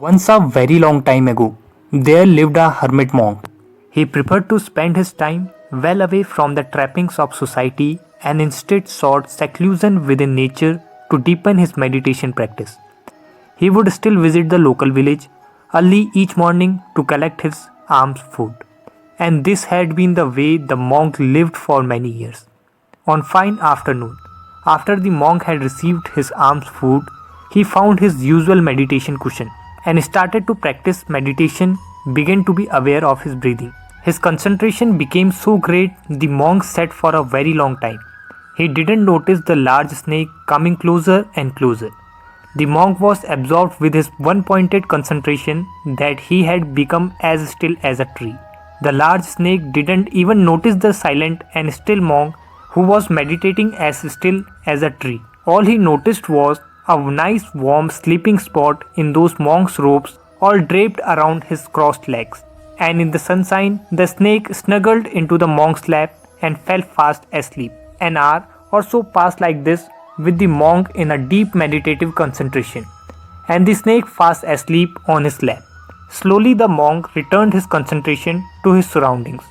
Once a very long time ago, there lived a hermit monk. He preferred to spend his time well away from the trappings of society and instead sought seclusion within nature to deepen his meditation practice. He would still visit the local village early each morning to collect his alms food. And this had been the way the monk lived for many years. On fine afternoon, after the monk had received his alms food, he found his usual meditation cushion and started to practice meditation, began to be aware of his breathing. His concentration became so great the monk sat for a very long time. He didn't notice the large snake coming closer and closer. The monk was absorbed with his one-pointed concentration that he had become as still as a tree. The large snake didn't even notice the silent and still monk who was meditating as still as a tree. All he noticed was a nice warm sleeping spot in those monk's robes all draped around his crossed legs. And in the sunshine, the snake snuggled into the monk's lap and fell fast asleep. An hour or so passed like this with the monk in a deep meditative concentration, and the snake fast asleep on his lap. Slowly the monk returned his concentration to his surroundings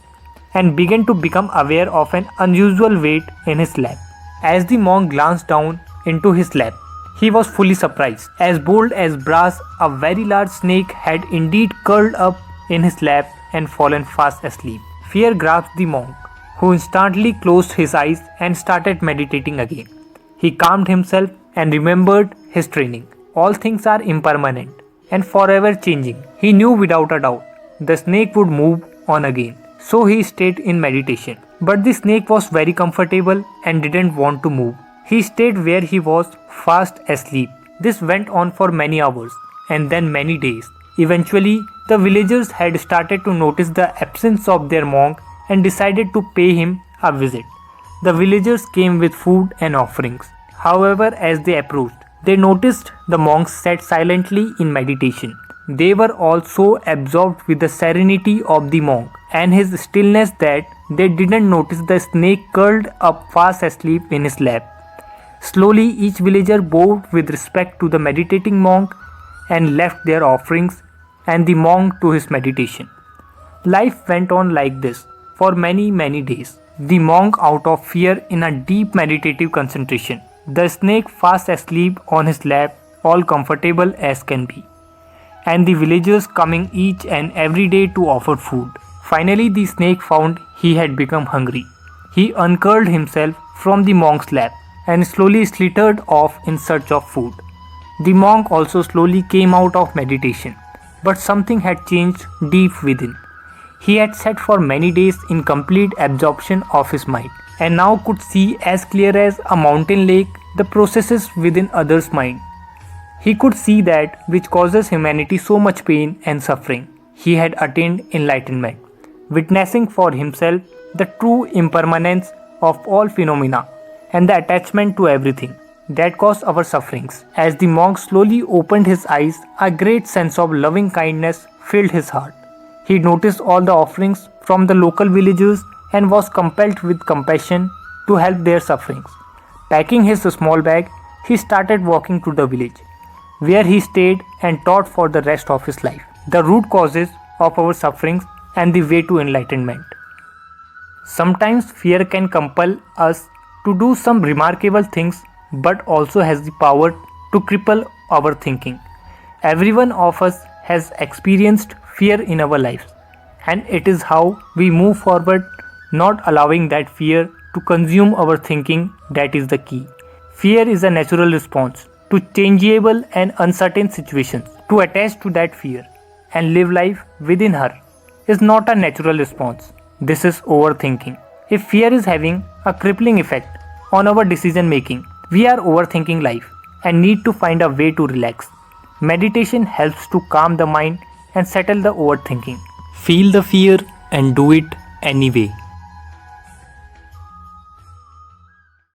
and began to become aware of an unusual weight in his lap. As the monk glanced down into his lap, he was fully surprised. As bold as brass, a very large snake had indeed curled up in his lap and fallen fast asleep. Fear grasped the monk, who instantly closed his eyes and started meditating again. He calmed himself and remembered his training. All things are impermanent and forever changing. He knew without a doubt the snake would move on again. So he stayed in meditation. But the snake was very comfortable and didn't want to move. He stayed where he was, fast asleep. This went on for many hours and then many days. Eventually, the villagers had started to notice the absence of their monk and decided to pay him a visit. The villagers came with food and offerings. However, as they approached, they noticed the monks sat silently in meditation. They were all so absorbed with the serenity of the monk and his stillness that they didn't notice the snake curled up fast asleep in his lap. Slowly, each villager bowed with respect to the meditating monk and left their offerings and the monk to his meditation. Life went on like this for many days. The monk out of fear in a deep meditative concentration. The snake fast asleep on his lap, all comfortable as can be. And the villagers coming each and every day to offer food. Finally, the snake found he had become hungry. He uncurled himself from the monk's lap and slowly slithered off in search of food. The monk also slowly came out of meditation, but something had changed deep within. He had sat for many days in complete absorption of his mind and now could see as clear as a mountain lake the processes within others' mind. He could see that which causes humanity so much pain and suffering. He had attained enlightenment, witnessing for himself the true impermanence of all phenomena and the attachment to everything that caused our sufferings. As the monk slowly opened his eyes, a great sense of loving kindness filled his heart. He noticed all the offerings from the local villagers and was compelled with compassion to help their sufferings. Packing his small bag, he started walking to the village, where he stayed and taught for the rest of his life the root causes of our sufferings and the way to enlightenment. Sometimes fear can compel us to do some remarkable things, but also has the power to cripple our thinking. Every one of us has experienced fear in our lives, and it is how we move forward, not allowing that fear to consume our thinking, that is the key. Fear is a natural response to changeable and uncertain situations. To attach to that fear and live life within her is not a natural response. This is overthinking. If fear is having a crippling effect on our decision making, we are overthinking life and need to find a way to relax. Meditation helps to calm the mind and settle the overthinking. Feel the fear and do it anyway.